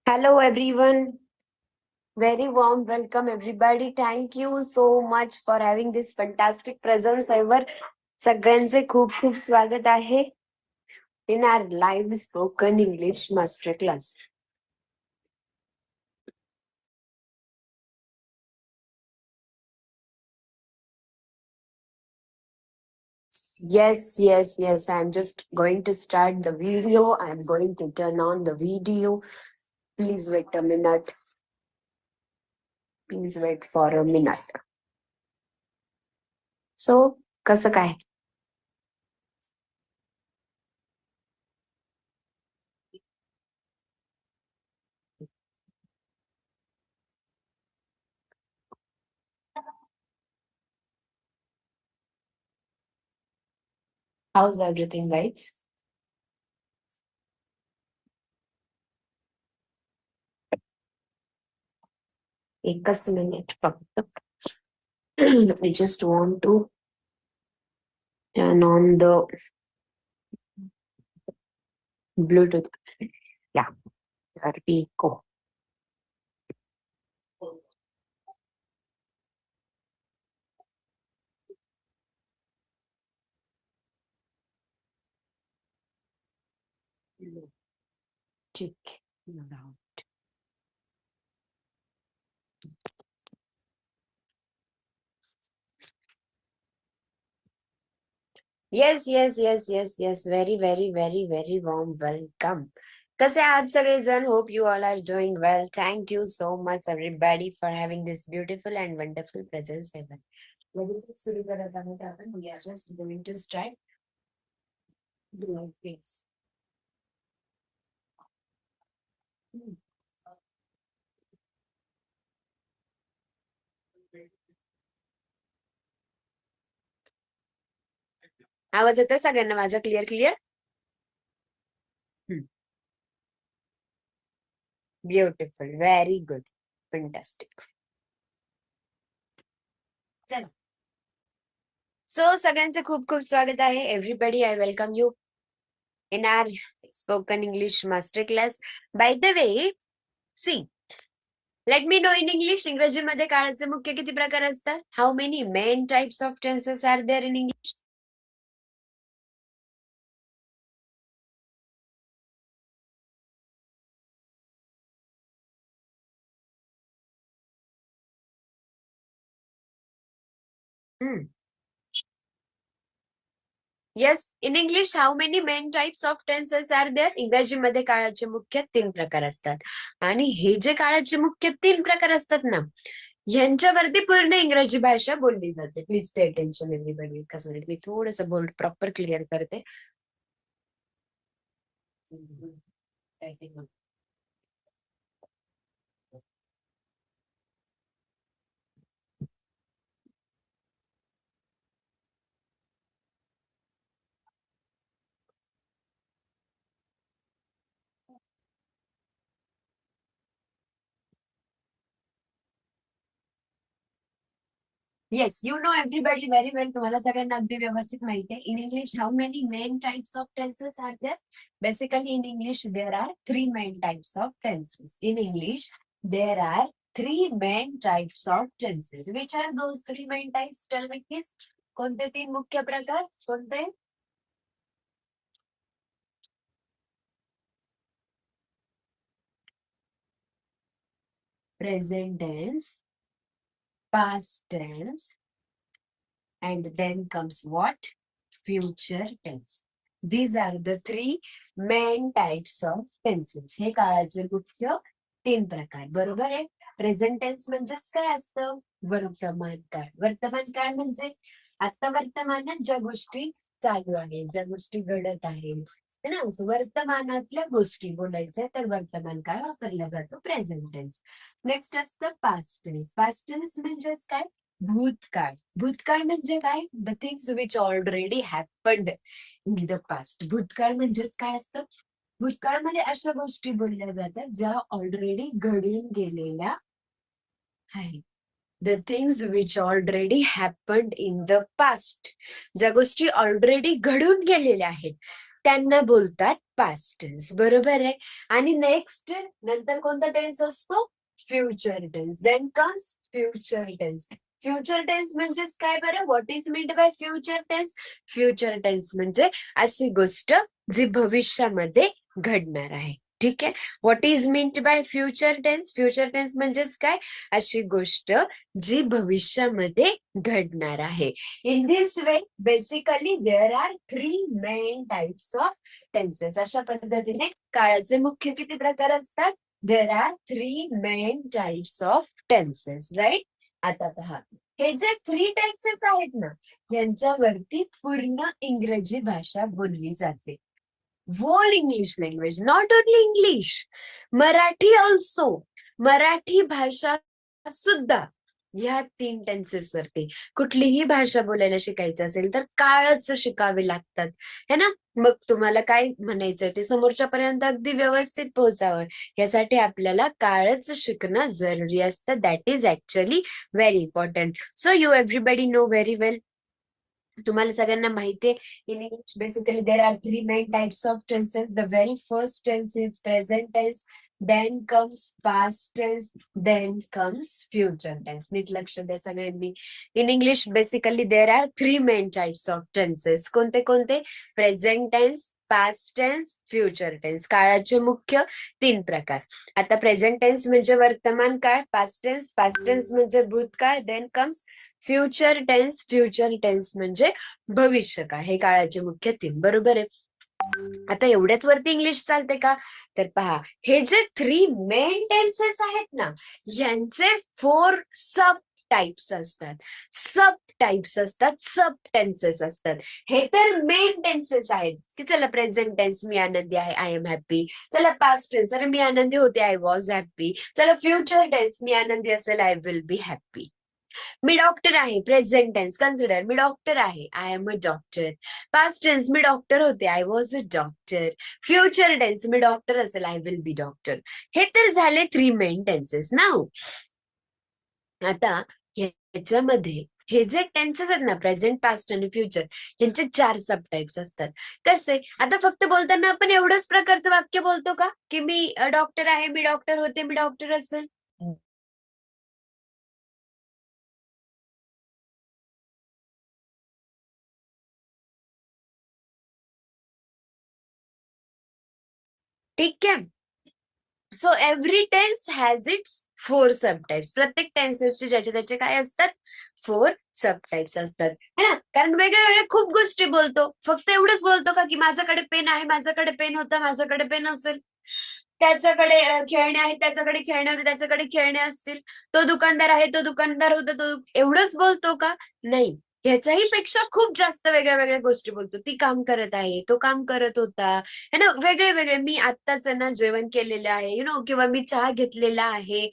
Hello, everyone. Very warm welcome, everybody. Thank you so much for having this fantastic presence ever. सगळ्यांचे खूप खूप स्वागत आहे in our live spoken English master class. Yes. I'm just going to start the video. I'm going to turn on the video. Please wait a minute. Please wait for a minute. So, कसं काय? How's everything, guys? एकच minute फक्त. I just want to turn on the Bluetooth. Yeah, there we go. Check it out. Yes. Very warm welcome. कसे आहात सगळेजण? Hope you all are doing well. Thank you so much everybody for having this beautiful and wonderful presence ever. लगेच सुरू करत आहोत आपण. We are just going to start doing things. आवाज येतोय सगळ्यांना माझा clear? Beautiful, very good, fantastic. चला, सो सगळ्यांचे खूप खूप स्वागत आहे. Everybody, I welcome you in our spoken English master class. By the way, see, let me know in English. इंग्रजीमध्ये काळाचे मुख्य किती प्रकार असतात? How many main types of tenses are there in English? Yes, in English, how many main types of tenses are there? इंग्रजीमध्ये काळाचे मुख्य 3 प्रकार असतात. आणि हे जे काळाचे मुख्य 3 प्रकार असतात ना, ह्यांच्यावरती पूर्ण इंग्रजी भाषा बोलली जाते. Please pay attention everybody. कसं मी थोडंसं बोल्ड प्रॉपर क्लिअर करते. Yes, you know everybody very well. तुम्हाला सगळ्यांना अगदी व्यवस्थित माहिती आहे. In English, how many main types of tenses are there? Basically in English there are 3 main types of tenses. In English there are 3 main types of tenses. Which are those 3 main types? Tell me please. कोणते 3 मुख्य प्रकार? कोणते? Present tense, past tense, and then comes what? Future tense. These are the 3 main types of tenses. हे काळाचे मुख्य 3 प्रकार. बरोबर आहे? प्रेझेंट टेन्स म्हणजेच काय असतं? वर्तमान काळ. वर्तमान काळ म्हणजे आता वर्तमानात ज्या गोष्टी चालू आहेत, ज्या गोष्टी घडत आहेत, है ना? वर्तमानातल्या गोष्टी बोलायच्या तर वर्तमान काळ वापरला जातो प्रेझेंट टेन्स. नेक्स्ट असतं पास्ट टेन्स. पास्ट टेन्स म्हणजेच काय? भूतकाळ. भूतकाळ म्हणजे काय? The things which already happened in the past. भूतकाळ म्हणजेच काय असतं? भूतकाळमध्ये अशा गोष्टी बोलल्या जातात ज्या ऑलरेडी घडून गेलेल्या आहेत. The things which already happened in the past. ज्या गोष्टी ऑलरेडी घडून गेलेल्या आहेत त्यांना बोलतात पास्ट टेन्स. बरोबर आहे. आणि नेक्स्ट नंतर कोणता टेन्स असतो? Future tense. Then comes future tense. Future tense म्हणजेच काय बरं? What is meant by future tense? Future tense म्हणजे अशी गोष्ट जी भविष्यामध्ये घडणार आहे. ठीक आहे. What is meant by future tense? Future tense म्हणजेच काय? अशी गोष्ट जी भविष्यामध्ये घडणार आहे. In this way basically there are 3 main types of tenses. अशा पद्धतीने काळाचे मुख्य किती प्रकार असतात? There are 3 main types of tenses. Right. आता पहा, हे जे 3 टेन्सेस आहेत ना, यांच्यावरती पूर्ण इंग्रजी भाषा बोलली जाते. whole English language, not only English, Marathi also. Marathi भाषा सुद्धा ह्या 3 टेन्सेस वरती. कुठलीही भाषा बोलायला शिकायचं असेल तर काळच शिकावे लागतात, है ना. मग तुम्हाला काय म्हणायचंय ते समोरच्या पर्यंत अगदी व्यवस्थित पोहोचावं, यासाठी आपल्याला काळच शिकणं जरुरी असतं. That is actually very important. So you everybody know very well. तुम्हाला सगळ्यांना माहितीये, in English basically there are 3 main types of tenses. The very first tense is present tense, then comes past tense, then comes future tense. नीट लक्ष द्या सगळ्यांनी. In English basically there are 3 main types of tenses. कोणते कोणते? Present tense, past tense, future tense. काळाचे मुख्य 3 प्रकार. आता प्रेझेंट टेन्स म्हणजे वर्तमान काळ, पास्ट टेन्स म्हणजे भूतकाळ, then comes future tense. Future tense म्हणजे भविष्यकाळ. हे काळाचे मुख्य 3. बरोबर आहे. आता एवढ्याच वरती इंग्लिश चालते का? तर पहा, हे जे 3 मेन टेन्सेस आहेत ना, यांचे 4 सब टाइप्स असतात. सब टाइप्स असतात, सब टेन्सेस असतात. हे तर मेन टेन्सेस आहेत की चला प्रेझेंट टेन्स मी आनंदी आहे, आय एम हॅपी. चला पास्ट टेन्स, अरे मी आनंदी होते, आय वॉज हॅपी. चला फ्युचर टेन्स, मी आनंदी असेल, आय विल बी हॅपी. मी डॉक्टर आहे, प्रेझेंट टेन्स कन्सिडर, मी डॉक्टर आहे, I am a doctor. Past tense, मी डॉक्टर होते, I was a doctor. Future tense, मी डॉक्टर असेल, आय विल बी डॉक्टर. हे तर झाले 3 मेन टेन्सेस ना. आता ह्याच्यामध्ये हे जे टेन्सेस आहेत ना, प्रेझेंट, पास्ट आणि फ्युचर, यांचे 4 सब टाइप्स असतात. कसे? आता फक्त बोलताना आपण एवढंच प्रकारचं वाक्य बोलतो का, की मी डॉक्टर आहे, मी डॉक्टर होते, मी डॉक्टर असेल? ठीक आहे. So every tense has its 4 subtypes. प्रत्येक टेन्सेसचे ज्याचे त्याचे काय असतात? 4 सबटाइप्स असतात, है ना. कारण वेगळ्या वेगळ्या खूप गोष्टी बोलतो. फक्त एवढंच बोलतो का, की माझ्याकडे पेन आहे, माझ्याकडे पेन होता, माझ्याकडे पेन असेल. त्याच्याकडे खेळणे आहेत, त्याच्याकडे खेळणे होते, त्याच्याकडे खेळणे असतील. तो दुकानदार आहे, तो दुकानदार होता, तो एवढंच बोलतो का? नाही. ह्याच्याही पेक्षा खूप जास्त वेगळ्या वेगळ्या गोष्टी बोलतो. ती काम करत आहे, तो काम करत होता, है ना. वेगळे वेगळे, मी आत्ताच ना जेवण केलेलं आहे, किंवा मी चहा घेतलेला आहे,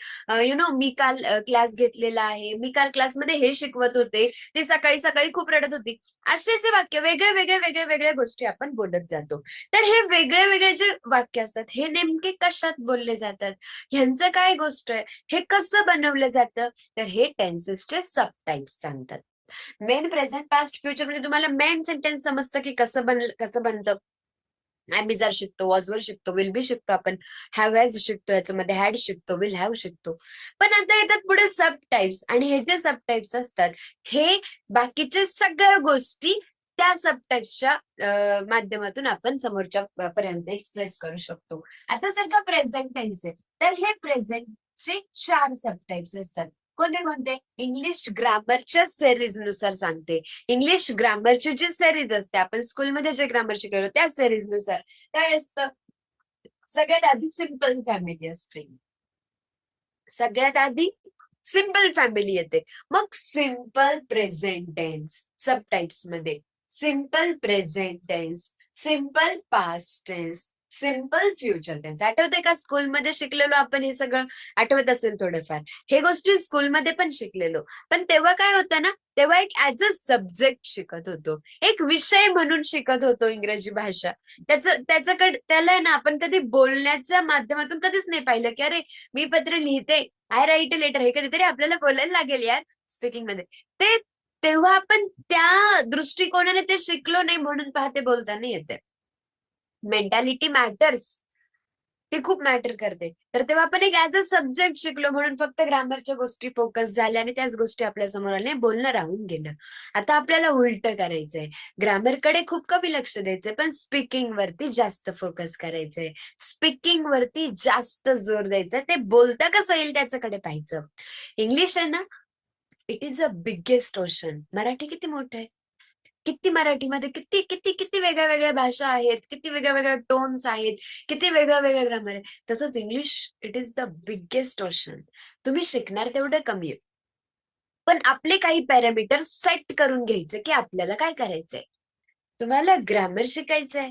मी काल क्लास घेतलेला आहे, मी काल क्लासमध्ये हे शिकवत होते, ती सकाळी सकाळी खूप रडत होती. असे जे वाक्य वेगळे वेगळे वेगळ्या वेगळ्या गोष्टी आपण बोलत जातो. तर हे वेगळे वेगळे जे वाक्य असतात, हे नेमके कशात बोलले जातात, ह्यांचं काय गोष्ट आहे, हे कसं बनवलं जातं, तर हे टेन्सेसचे सब टाइप्स सांगतात. मेन, प्रेझेंट, पास्ट, फ्युचर म्हणजे तुम्हाला मेन सेंटेन्स समजतं की कसं बनतं. आम्ही जर शिकतो, वॉज वर शिकतो, विल बी शिकतो, आपण हॅव हॅज शिकतो, याच्यामध्ये हॅड शिकतो, विल हॅव शिकतो. पण आता येतात पुढे सब टाइप्स, आणि हे जे सब टाइप्स असतात, हे बाकीच्या सगळ्या गोष्टी त्या सब टाइप्सच्या माध्यमातून आपण समोरच्या पर्यंत एक्सप्रेस करू शकतो. आता जर का प्रेझेंट टेन्स आहे, तर हे प्रेझेंटचे 4 सब टाइप्स असतात. कोणते कोणते? इंग्लिश ग्रामरच्या सेरीज नुसार सांगते. इंग्लिश ग्रामरची जी सेरीज असते, आपण स्कूलमध्ये जे ग्रामर शिकलेलो त्या सेरीज नुसार काय असतं? सगळ्यात आधी सिंपल फॅमिली असते. सगळ्यात आधी सिंपल फॅमिली येते. मग simple present tense subtypes मध्ये, simple present tense, simple past tense, simple future tense. आठवते का स्कूलमध्ये शिकलेलो आपण हे सगळं? आठवत असेल थोडंफार. हे गोष्टी स्कूलमध्ये पण शिकलेलो. पण तेव्हा काय होतं ना, तेव्हा एक ऍज अ सब्जेक्ट शिकत होतो, एक विषय म्हणून शिकत होतो इंग्रजी भाषा. त्याच्याकडे त्याला ना आपण कधी बोलण्याच्या माध्यमातून कधीच नाही पाहिलं की अरे मी पत्र लिहिते, आय राईट अ लेटर, हे कधीतरी आपल्याला बोलायला लागेल यार स्पीकिंग मध्ये. ते तेव्हा आपण त्या दृष्टिकोनाने ते शिकलो नाही, म्हणून पाहते बोलताना येते. मेंटॅलिटी मॅटर्स, ती खूप मॅटर करते. तर तेव्हा आपण एक ऍज अ सब्जेक्ट शिकलो म्हणून फक्त ग्रामरच्या गोष्टी फोकस झाल्या आणि त्याच गोष्टी आपल्या समोर आल्या, बोलणं राहून गेलं. आता आपल्याला उलट करायचंय, ग्रामरकडे खूप कमी लक्ष द्यायचंय पण स्पीकिंग वरती जास्त फोकस करायचंय, स्पीकिंग वरती जास्त जोर द्यायचा, ते बोलता कसं येईल त्याच्याकडे पाहायचं. इंग्लिश आहे ना, it is a biggest ocean. Marathi किती मोठं आहे, किती मराठीमध्ये किती किती किती वेगळ्या वेगळ्या भाषा आहेत, किती वेगळ्या वेगळ्या टोन्स आहेत, किती वेगळं वेगळं ग्रामर आहे. तसंच English, it is the biggest ocean. तुम्ही शिकणार तेवढं कमी आहे, पण आपले काही पॅरामीटर सेट करून घ्यायचे की आपल्याला काय करायचंय. तुम्हाला ग्रामर शिकायचंय,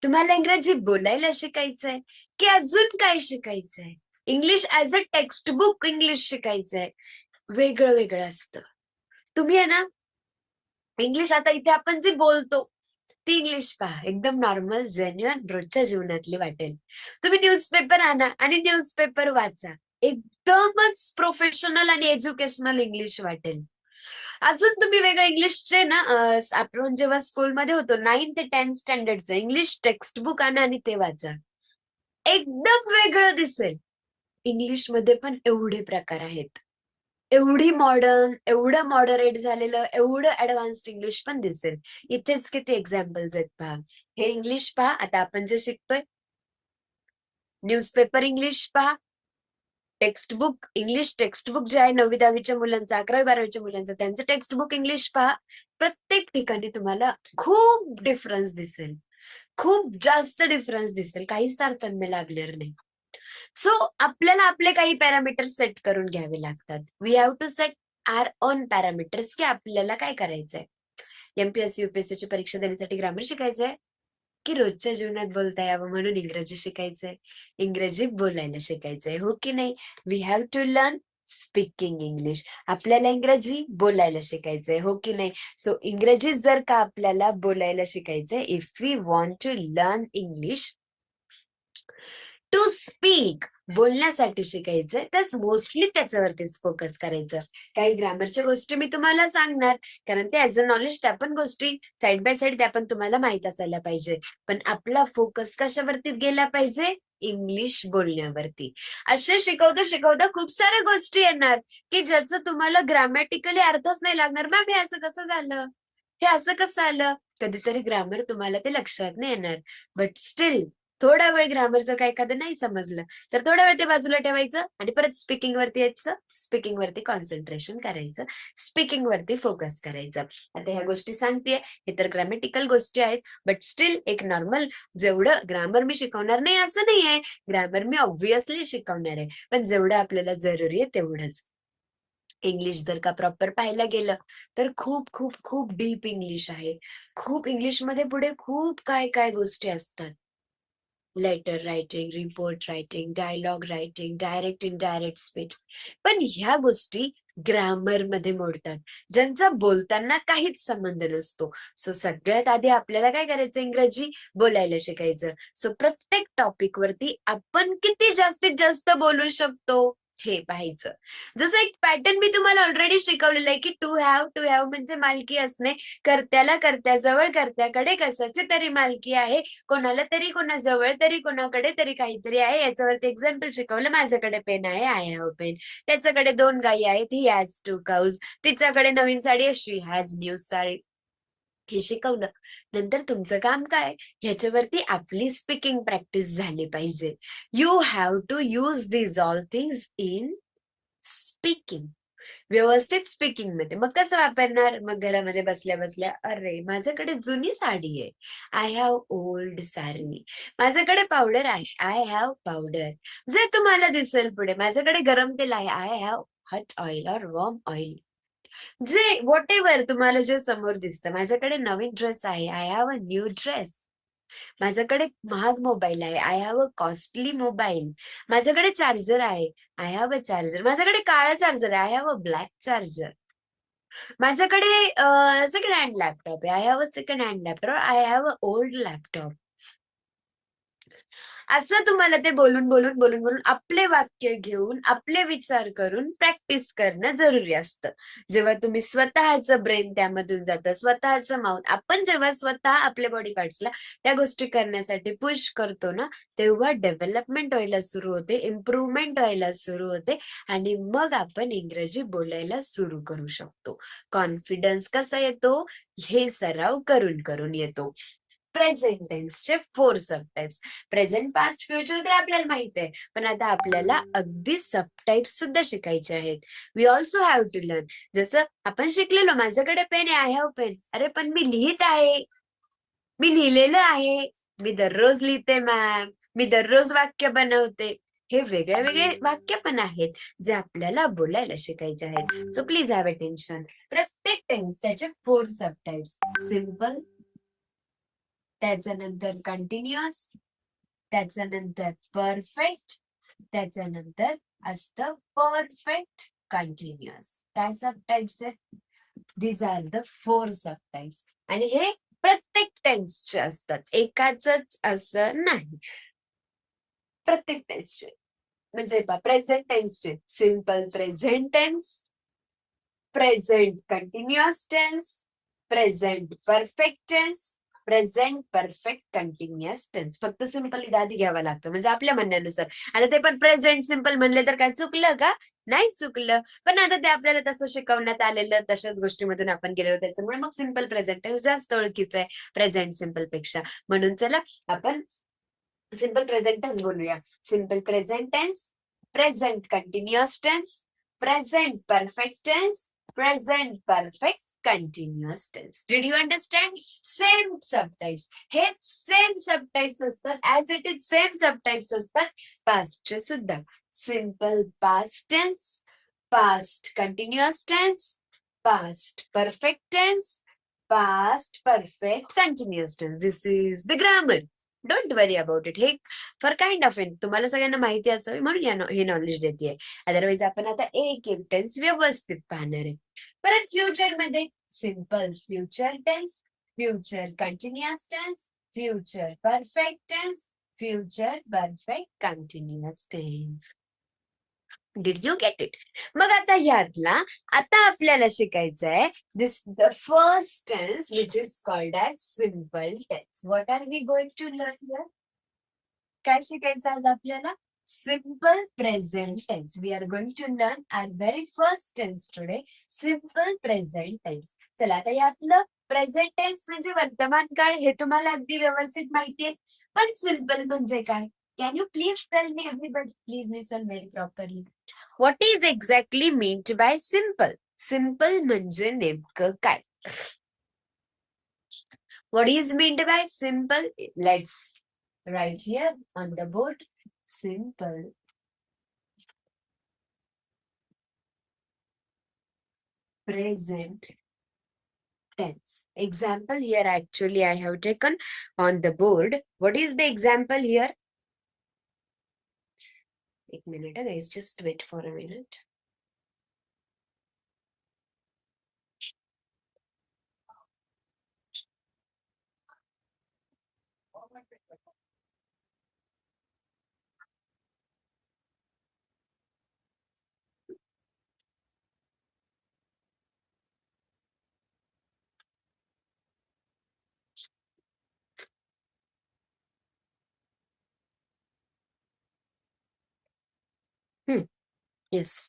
तुम्हाला इंग्रजी बोलायला शिकायचंय, की अजून काय शिकायचंय. English as a textbook English शिकायचंय, वेगळं वेगळं असतं. तुम्ही आहे ना, इंग्लिश आता इथे आपण जे बोलतो ती इंग्लिश पहा, एकदम नॉर्मल जेन्युअन रोजच्या जीवनातली वाटेल. तुम्ही न्यूजपेपर आणा आणि न्यूजपेपर वाचा, एकदमच प्रोफेशनल आणि एज्युकेशनल इंग्लिश वाटेल. अजून तुम्ही वेगळं इंग्लिशचे ना, आपण जेव्हा स्कूलमध्ये होतो 9 ते 10 स्टँडर्डचं इंग्लिश टेक्स्ट बुक आणा आणि ते वाचा, एकदम वेगळं दिसेल. इंग्लिश मध्ये पण एवढे प्रकार आहेत, एवढी मॉडर्न, एवढं मॉडरेट झालेलं, एवढं ऍडव्हान्स्ड इंग्लिश पण दिसेल. इथेच किती एक्झाम्पल्स आहेत पहा. हे इंग्लिश पहा, आता आपण जे शिकतोय, न्यूजपेपर इंग्लिश पहा, text book English text book जे आहे 9वी-10वीच्या मुलांचं, 11वी-12वीच्या मुलांचं, त्यांचं टेक्स्ट बुक इंग्लिश पहा. प्रत्येक ठिकाणी तुम्हाला खूप डिफरन्स दिसेल, खूप जास्त डिफरन्स दिसेल, काहीच तारतम्य लागणार नाही. सो आपल्याला आपले काही पॅरामीटर सेट करून घ्यावे लागतात. We have to set our own parameters, की आपल्याला काय करायचंय. एमपीएससी युपीएससीची परीक्षा देण्यासाठी ग्रामर शिकायचंय, की रोजच्या जीवनात बोलता यावं म्हणून इंग्रजी शिकायचंय, इंग्रजी बोलायला शिकायचंय, हो की नाही. We have to learn speaking English, आपल्याला इंग्रजी बोलायला शिकायचंय, हो की नाही. सो इंग्रजी जर का आपल्याला बोलायला शिकायचंय, if we want to learn English to speak, बोलण्यासाठी शिकायचंय, तर मोस्टली त्याच्यावरतीच फोकस करायचं. काही ग्रामरच्या गोष्टी मी तुम्हाला सांगणार, कारण ते ऍज अ नॉलेज त्या पण गोष्टी साईड बाय साईड त्या पण तुम्हाला माहित असायला पाहिजे. पण आपला फोकस कशावरतीच गेला पाहिजे, इंग्लिश बोलण्यावरती. असे शिकवता शिकवता खूप साऱ्या गोष्टी येणार की ज्याचं तुम्हाला ग्रामॅटिकली अर्थच नाही लागणार. मॅम हे असं कसं झालं, हे असं कसं आलं. कधीतरी ग्रामर तुम्हाला ते लक्षात नाही येणार, बट स्टील थोडा वेळ ग्रामर जर का एखादं नाही समजलं तर थोडा वेळ ते बाजूला ठेवायचं आणि परत स्पीकिंग वरती यायचं, स्पीकिंग वरती कॉन्सन्ट्रेशन करायचं, स्पीकिंग वरती फोकस करायचं. आता ह्या गोष्टी सांगतेय, हे तर ग्रॅमॅटिकल गोष्टी आहेत, बट स्टील एक नॉर्मल, जेवढं ग्रामर मी शिकवणार नाही असं नाही आहे, ग्रामर मी ऑब्व्हियसली शिकवणार आहे, पण जेवढं आपल्याला जरुरी आहे तेवढंच. इंग्लिश जर का प्रॉपर पाहायला गेलं तर खूप खूप खूप डीप इंग्लिश आहे. खूप इंग्लिशमध्ये पुढे खूप काय काय गोष्टी असतात. Letter writing, report writing, dialogue writing, direct indirect speech. पण ह्या गोष्टी ग्रामर मध्ये मोडतात, ज्यांचा बोलताना काहीच संबंध नसतो. सो सगळ्यात आधी आपल्याला काय करायचं, इंग्रजी बोलायला शिकायचं. सो प्रत्येक टॉपिक वरती आपण किती जास्तीत जास्त बोलू शकतो हे पाहायचं. जसं एक पॅटर्न मी तुम्हाला ऑलरेडी शिकवलेलं आहे की टू हॅव म्हणजे मालकी असणे, कर्त्याला कर्त्याजवळ कर्त्याकडे कशाची तरी मालकी आहे, कोणाला तरी कोणाजवळ तरी कोणाकडे तरी काहीतरी आहे. याच्यावरती एक्झाम्पल शिकवलं, माझ्याकडे पेन आहे, आय हॅव पेन. त्याच्याकडे 2 गायी आहेत, ही हॅज 2 काऊज. तिच्याकडे नवीन साडी आहे, शी हॅज न्यू साडी. हे शिकवलं. नंतर तुमचं काम काय, ह्याच्यावरती आपली स्पीकिंग प्रॅक्टिस झाली पाहिजे. You have to use these all things in speaking, व्यवस्थित स्पीकिंग मध्ये. मग कसं वापरणार, मग घरामध्ये बसल्या बसल्या, अरे माझ्याकडे जुनी साडी आहे, आय हॅव ओल्ड साडी. माझ्याकडे पावडर आहे, आय हॅव पावडर. जे तुम्हाला दिसेल पुढे, माझ्याकडे गरम तेल आहे, आय हॅव हॉट ऑइल और वॉर्म ऑइल. जे व्हॉट एव्हर तुम्हाला जे समोर दिसतं, माझ्याकडे नवीन ड्रेस आहे, I have a new dress. माझ्याकडे महाग मोबाईल आहे, I have a costly mobile. माझ्याकडे चार्जर आहे, आय हॅव अ चार्जर. माझ्याकडे काळा चार्जर आहे, I have a black charger. माझ्याकडे सेकंड हँड लॅपटॉप आहे, I have a second hand laptop, I have a old laptop. असं तुम्हाला ते बोलून बोलून बोलून बोलून आपले वाक्य घेऊन आपले विचार करून प्रॅक्टिस करणं जरुरी असतं. जेव्हा तुम्ही स्वतःचं ब्रेन त्यामधून जातं, स्वतःचं माउथ, आपण जेव्हा स्वतः आपल्या बॉडी पार्ट्सला त्या गोष्टी करण्यासाठी पुश करतो ना, तेव्हा डेव्हलपमेंट व्हायला सुरू होते, इम्प्रुव्हमेंट व्हायला सुरू होते आणि मग आपण इंग्रजी बोलायला सुरू करू शकतो. कॉन्फिडन्स कसा येतो? हे सराव करून करून येतो. प्रेझेंट टेन्सचे 4 सबटाइप्स. प्रेझेंट, पास्ट, फ्युचर ते आपल्याला माहित आहे. पण आता आपल्याला अगदी सबटाइप्स सुद्धा शिकायचे आहेत. We also have to learn. जसं आपण शिकलेलो, माझ्याकडे पेन आहे, आय हॅव पेन. अरे पण मी लिहित आहे, मी लिहिलेलं आहे, मी दररोज लिहिते मॅम, मी दररोज वाक्य बनवते. हे वेगळे वेगळे वाक्य पण आहेत जे आपल्याला बोलायला शिकायचे आहेत. So please have attention. प्रत्येक टेन्स त्याचे 4 सबटाइप्स. सिम्पल, त्याच्यानंतर कंटिन्युअस, त्याच्यानंतर परफेक्ट, त्याच्यानंतर असतं परफेक्ट कंटिन्युअस. काय सबटाइप्स आहेत? These are the 4 subtypes. आणि हे प्रत्येक टेन्सचे असतात, एकाच असं नाही. प्रत्येक टेन्सचे म्हणजे प्रेझेंट टेन्सचे simple present tense, present continuous tense, present perfect tense, present perfect continuous tense. फक्त सिम्पल आधी घ्यावं लागतं म्हणजे आपल्या म्हणण्यानुसार. आता ते पण प्रेझेंट सिम्पल म्हणले तर काय चुकलं का? नाही चुकलं. पण आता ते आपल्याला तसं शिकवण्यात आलेलं, तशाच गोष्टीमधून आपण गेलेलो, त्याच्यामुळे मग सिम्पल प्रेझेंट टेन्स जास्त ओळखीचं आहे प्रेझेंट सिम्पल पेक्षा. म्हणून चला आपण सिम्पल प्रेझेंट टेन्स बोलूया. Simple present tense, present continuous tense, present perfect tense, present perfect continuous tense. Did you understand? Same subtypes. हे सेम सबटाइप्स असतात, as it is same subtypes असतात पास्टचे सुद्धा. Simple past tense, past continuous tense, past perfect tense, past perfect continuous tense. This is the grammar. Don't worry about it. हे four kind of in तुम्हाला सगळ्यांना माहिती असावी म्हणून हे नॉलेज देते. अदरवाईज आपण आता एक एक टेन्स व्यवस्थित पाहणार आहे. परत फ्युचर मध्ये simple future tense, future continuous tense, future perfect tense, future perfect continuous tense. Did you get it? मग आता यातला आता आपल्याला शिकायचं आहे this the first tense which is called as simple tense. What are we going to learn here? काय शिकायचं आज आपल्याला? Simple present tense. We are going to learn are very first tense today, simple present tense. चला आता यातलं present tense म्हणजे वर्तमान काळ, हे तुम्हाला अगदी व्यवस्थित माहितीये. पण सिम्पल म्हणजे काय? Can you please tell me? Everybody please listen very properly. What is exactly meant by simple? Simple म्हणजे नेमकं काय? What is meant by simple? Let's write here on the board. Simple present tense. Example here actually I have taken on the board. What is the example here? एक minute guys, just wait for a minute. Yes.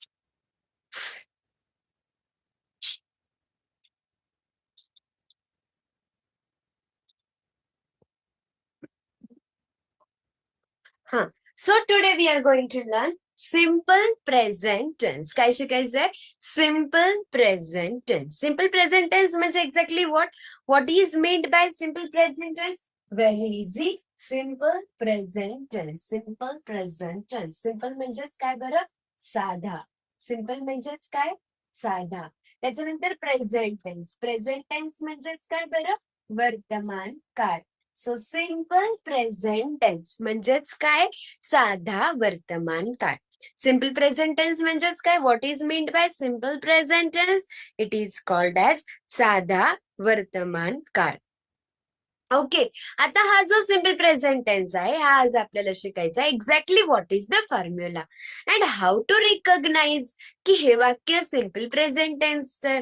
So today we are going to learn simple present tense. काय शिकायचंय? Simple present tense. Simple present tense म्हणजे exactly what? What is meant by simple present tense? Very easy. Simple present tense. Simple present tense. Simple म्हणजेच काय बरं? साधा. Simple म्हणजेच काय? साधा. त्याच्यानंतर प्रेझेंट टेन्स. प्रेझेंट टेन्स म्हणजेच काय बरं? वर्तमान काळ. सो सिम्पल प्रेझेंट टेन्स म्हणजेच काय? साधा वर्तमान काळ. सिम्पल प्रेझेंट टेन्स म्हणजेच काय? What is meant by simple present tense? It is called as साधा वर्तमान काळ. ओके. आता हा जो सिम्पल प्रेझेंट टेन्स आहे, हा आज आपल्याला शिकायचा आहे. Exactly what is the formula and how to recognise की हे वाक्य सिम्पल प्रेझेंट टेन्स आहे.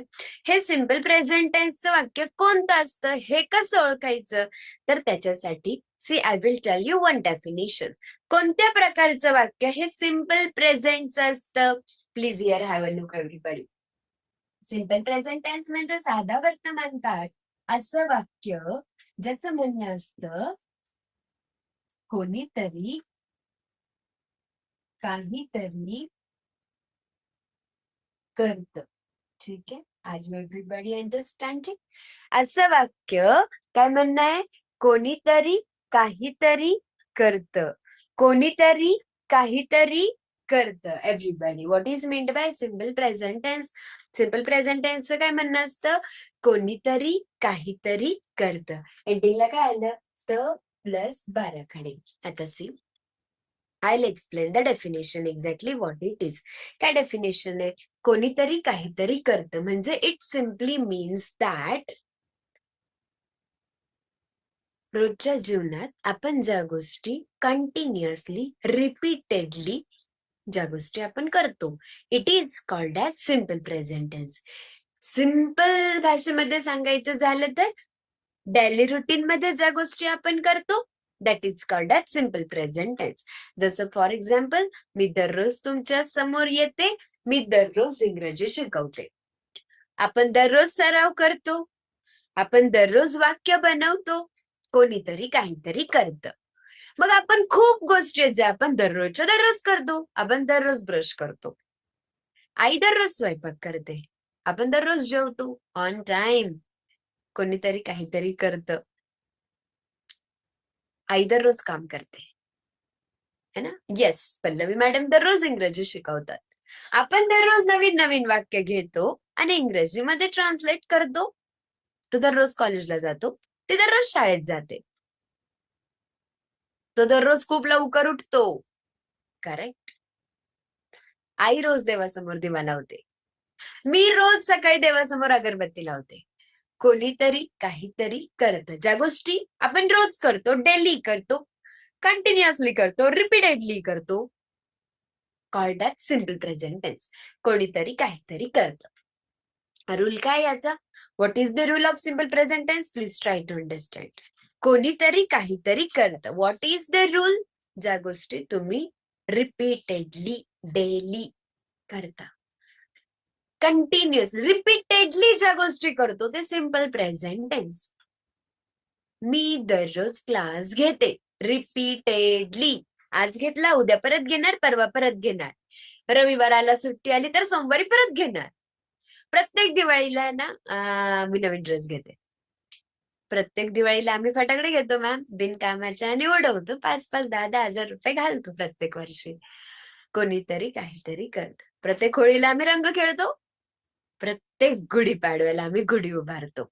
हे सिम्पल प्रेझेंट टेन्सचं वाक्य कोणतं असतं हे कसं ओळखायचं, तर त्याच्यासाठी I will tell you one definition. कोणत्या प्रकारचं वाक्य हे सिम्पल प्रेझेंटचं असतं? Please here have a look everybody. Simple present tense म्हणजे साधा वर्तमान काळ असं वाक्य ज्याचं म्हणणं असतं कोणीतरी काहीतरी करत. ठीक आहे. Are you everybody understanding? असं वाक्य काय म्हणणं आहे? कोणीतरी काहीतरी करत. कोणीतरी काहीतरी करत. Everybody. What is meant by simple present tense? Simple present टेन्सचं काय म्हणणं असतं? कोणीतरी काहीतरी करत. एंडिंगला काय आलं? त प्लस बाराखडे. आता see I'll explain the definition exactly what it is. काय डेफिनेशन आहे? कोणीतरी काहीतरी करतं म्हणजे इट सिम्पली मीन्स दॅट रोजच्या जीवनात आपण ज्या गोष्टी कंटिन्युअसली रिपीटेडली ज्या गोष्टी आपण करतो, it is called as simple present tense. Simple भाषेमध्ये सांगायचं झालं तर डेली रुटीन मध्ये ज्या गोष्टी आपण करतो that is called as simple present tense. जसं फॉर एक्झाम्पल, मी दररोज तुमच्या समोर येते, मी दररोज इंग्रजी शिकवते. आपण दररोज सराव करतो, आपण दररोज वाक्य बनवतो, कोणीतरी काहीतरी करतं. मग आपण खूप गोष्टी आहेत ज्या आपण दररोजच्या दररोज करतो. आपण दररोज ब्रश करतो, आई दररोज स्वयंपाक करते, आपण दररोज जेवतो ऑन टाइम, कोणीतरी काहीतरी करतं. आई दररोज काम करते है ना. येस, पल्लवी मॅडम दररोज इंग्रजी शिकवतात. आपण दररोज नवीन नवीन वाक्य घेतो आणि इंग्रजीमध्ये ट्रान्सलेट करतो. तो दररोज कॉलेजला जातो, ती दररोज शाळेत जाते, तो दररोज खूप लवकर उठतो. करेक्ट. आई रोज देवासमोर दिवा लावते, मी रोज सकाळी देवासमोर अगरबत्ती लावते. कोणीतरी काहीतरी करतं. ज्या गोष्टी आपण रोज करतो, डेली करतो, कंटिन्युअसली करतो, रिपीटेडली करतो, called as simple present tense. कोणीतरी काहीतरी करतं. रूल काय याचा? What is the rule of simple present tense? Please try to understand. कोणीतरी काहीतरी करतं. What is the rule? ज्या गोष्टी तुम्ही रिपीटेडली डेली करता, कंटिन्युअसली रिपीटेडली ज्या गोष्टी करतो ते सिम्पल प्रेझेंट टेन्स. मी दररोज क्लास घेते, रिपीटेडली. आज घेतला, उद्या परत घेणार, परवा परत घेणार, रविवाराला सुट्टी आली तर सोमवारी परत घेणार. प्रत्येक दिवाळीला ना मी नवीन ड्रेस घेते. प्रत्येक दिवाळीला आम्ही फटाकडे घेतो मॅम, बिनकामाच्या, आणि उडवतो. 5-5, 10-10 हजार रुपये घालतो प्रत्येक वर्षी. कोणीतरी काहीतरी करत. प्रत्येक होळीला आम्ही रंग खेळतो, प्रत्येक गुढीपाडव्याला आम्ही गुढी उभारतो.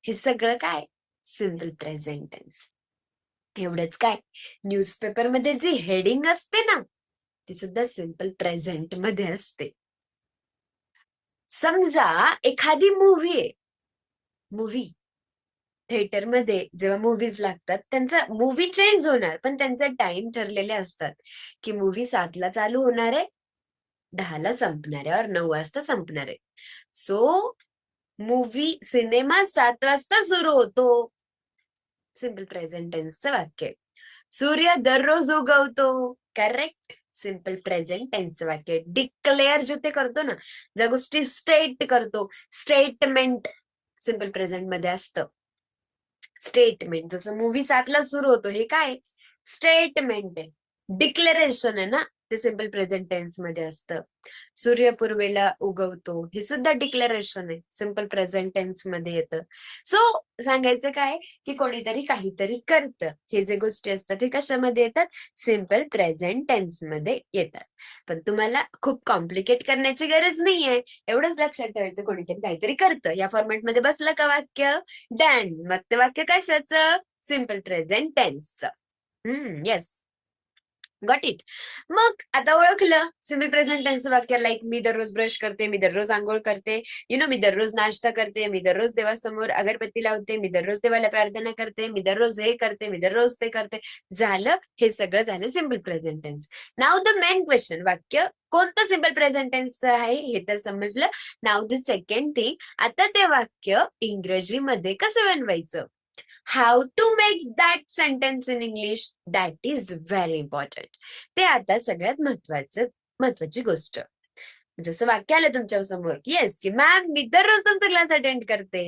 हे सगळं काय? Simple present tense. एवढंच काय, न्यूजपेपर मध्ये जी हेडिंग असते ना, ती सुद्धा सिम्पल प्रेझेंट मध्ये असते. समजा एखादी मूव्ही आहे, मूव्ही थिएटरमध्ये जेव्हा मूव्हीज लागतात, त्यांचा मूव्ही चेंज होणार, पण त्यांचे टाइम ठरलेले असतात की मूव्ही 7ला चालू होणार आहे, 10ला संपणार आहे, और 9 वाजता संपणार आहे. सो मूव्ही सिनेमा 7 वाजता सुरू होतो. सिम्पल प्रेझेंट टेन्सचं वाक्य. सूर्य दररोज उगवतो. करेक्ट. सिम्पल प्रेझेंट टेन्सचं वाक्य. डिक्लेअर जिथे करतो ना, ज्या गोष्टी स्टेट करतो, स्टेटमेंट सिम्पल प्रेझेंट मध्ये असतं. स्टेटमेंट, जसं मूव्ही 7ला सुरू होतो, हे काय? स्टेटमेंट आहे, डिक्लेरेशन आहे ना, ते सिम्पल प्रेझेंट टेन्स मध्ये असतं. सूर्य पूर्वेला उगवतो, हे सुद्धा डिक्लेरेशन आहे, सिम्पल प्रेझेंट टेन्स मध्ये येतं. सो सांगायचं काय की कोणीतरी काहीतरी करतं, हे जे गोष्टी असतात हे कशामध्ये येतात? सिम्पल प्रेझेंट टेन्स मध्ये येतात. पण तुम्हाला खूप कॉम्प्लिकेट करण्याची गरज नाहीये, एवढंच लक्षात ठेवायचं, कोणीतरी काहीतरी करतं. या फॉर्मॅट मध्ये बसलं का वाक्य? डन. मग ते वाक्य कशाचं? सिम्पल प्रेझेंट टेन्सचं. येस. Got it. मग आता ओळखलं सिम्पल प्रेझेंट टेन्स वाक्य, लाईक मी दररोज ब्रश करते, मी दररोज आंघोळ करते, मी दररोज नाश्ता करते, मी दररोज देवासमोर अगरबत्ती लावते, मी दररोज देवाला प्रार्थना करते, मी दररोज हे करते, मी दररोज ते करते. झालं, हे सगळं झालं simple present tense. Now the main question, वाक्य कोणतं सिम्पल प्रेझेंट टेन्स आहे हे तर समजलं. नाव द सेकंड थिंग, आता ते वाक्य इंग्रजीमध्ये कसं बनवायचं, how to make that sentence in English, that is very important. ते आता सगळ्यात महत्वाची गोष्ट. जसं वाक्य आलं तुमच्या समोर, येस की मॅम मी दररोज तुमचा क्लास अटेंड करते,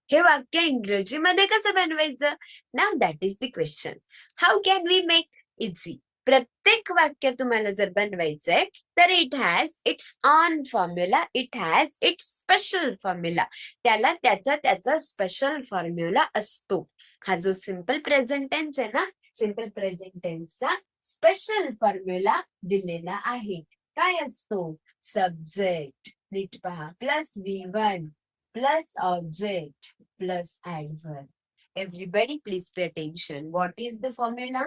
हे वाक्य इंग्रजीमध्ये कसं बनवायचं. नाव that is the question. How can we make easy. प्रत्येक वाक्य तुम्हाला जर बनवायचंय तर it has its own formula, it has its special formula. त्याला त्याचा स्पेशल फॉर्म्युला असतो. हा जो सिम्पल प्रेझेंट टेन्स आहे ना, सिम्पल प्रेझेंट टेन्सचा स्पेशल फॉर्म्युला दिलेला आहे. काय असतो, सब्जेक्ट नीट पहा plus V1 plus object plus adverb. Everybody please pay attention. What is the formula?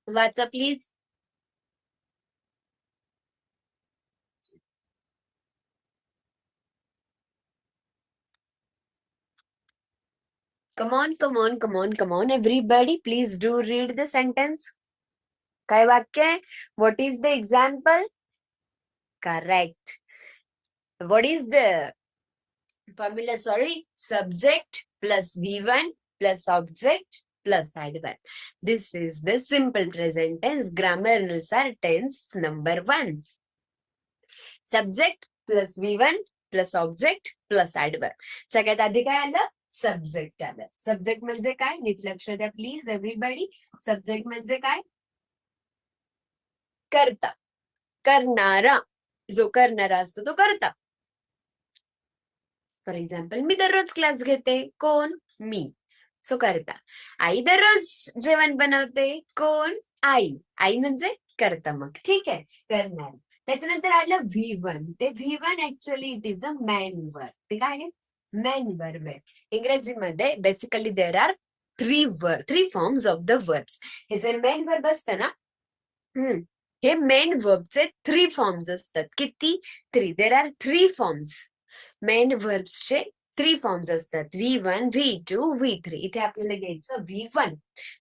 What's up please? Come on, come on, come on, come on. Everybody please do read the sentence. काय वाक्य आहे? What is the example? Correct. What is the formula? Sorry, subject plus V1 plus object plus adverb. This is the simple present tense grammar नुसार tense number 1. Subject plus V1 plus object plus adverb. सगळ्यात आधी काय आलं, subject आलं. Subject म्हणजे काय, नीट लक्ष द्या प्लीज एव्हरीबडी. सब्जेक्ट म्हणजे काय, करता, करणारा, जो करणारा असतो तो करता. फॉर एक्झाम्पल मी दररोज क्लास घेते, कोण, मी, सो करता. आई दररोज जेवण बनवते, कोण, आई, आई म्हणजे करता. मग ठीक आहे, करणार. त्याच्यानंतर आलं V1. ते V1 actually it is a man verb. ते काय आहे, मॅन वर्ब आहे. इंग्रजीमध्ये basically there R three forms of the verbs. हे जे मेन वर्ब असतं ना, हे मेन वर्बचे 3 फॉर्म्स असतात. किती, 3. There are 3 forms. मेन वर्ब्सचे 3 फॉर्म्स असतात, V1, V2, V3. इथे आपल्याला घ्यायचं V1.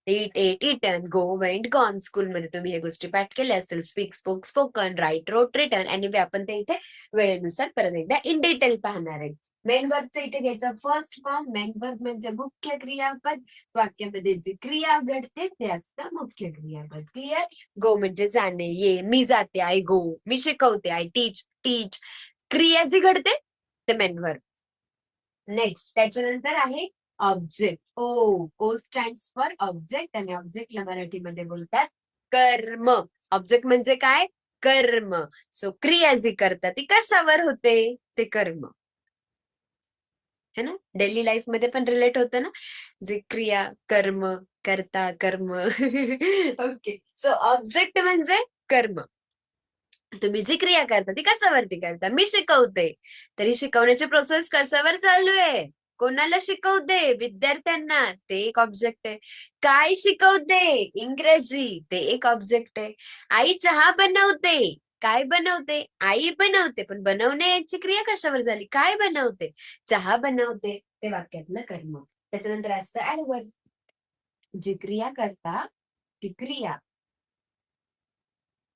Eat, ate, eaten, go, went, gone. स्कूलमध्ये तुम्ही हे गोष्टी पाठ केल्या असतील. Speak, spoke, spoken, write, wrote, written. आणि आपण ते इथे वेळेनुसार परत एकदा इन डिटेल पाहणार आहे. मेन वर्बचं इथे घ्यायचं फर्स्ट फॉर्म. मेन वर्ब म्हणजे मुख्य क्रियापद. वाक्यामध्ये जी क्रिया घडते ते असतं मुख्य क्रियापद. क्लिअर. गो म्हणजे जाणे, ये, मी जाते, आय गो. मी शिकवते, आय टीच, टीच. क्रिया जी घडते ते मेन वर्ब. नेक्स्ट त्याच्यानंतर आहे object. O stands for object, आणि ऑब्जेक्टला मराठीमध्ये बोलतात कर्म. ऑब्जेक्ट म्हणजे काय, कर्म. सो क्रिया जी करतात ती कशावर होते, ते कर्म है ना. डेली लाईफ मध्ये पण रिलेट होतं ना, जे क्रिया, कर्म, करता, कर्म. ओके, सो ऑब्जेक्ट म्हणजे कर्म. तुम्ही जी क्रिया करता ती कशावरती करता. मी शिकवते, तरी शिकवण्याची प्रोसेस कशावर चालू आहे, कोणाला शिकवते, विद्यार्थ्यांना, ते एक ऑब्जेक्ट आहे. काय शिकवते, इंग्रजी, ते एक ऑब्जेक्ट आहे. आई चहा बनवते, काय बनवते, आई बनवते, पण बनवण्याची क्रिया कशावर झाली, काय बनवते, चहा बनवते, ते वाक्यातलं कर्म. त्याच्यानंतर असतं ऍडवर्ब. जी क्रिया करता ती क्रिया,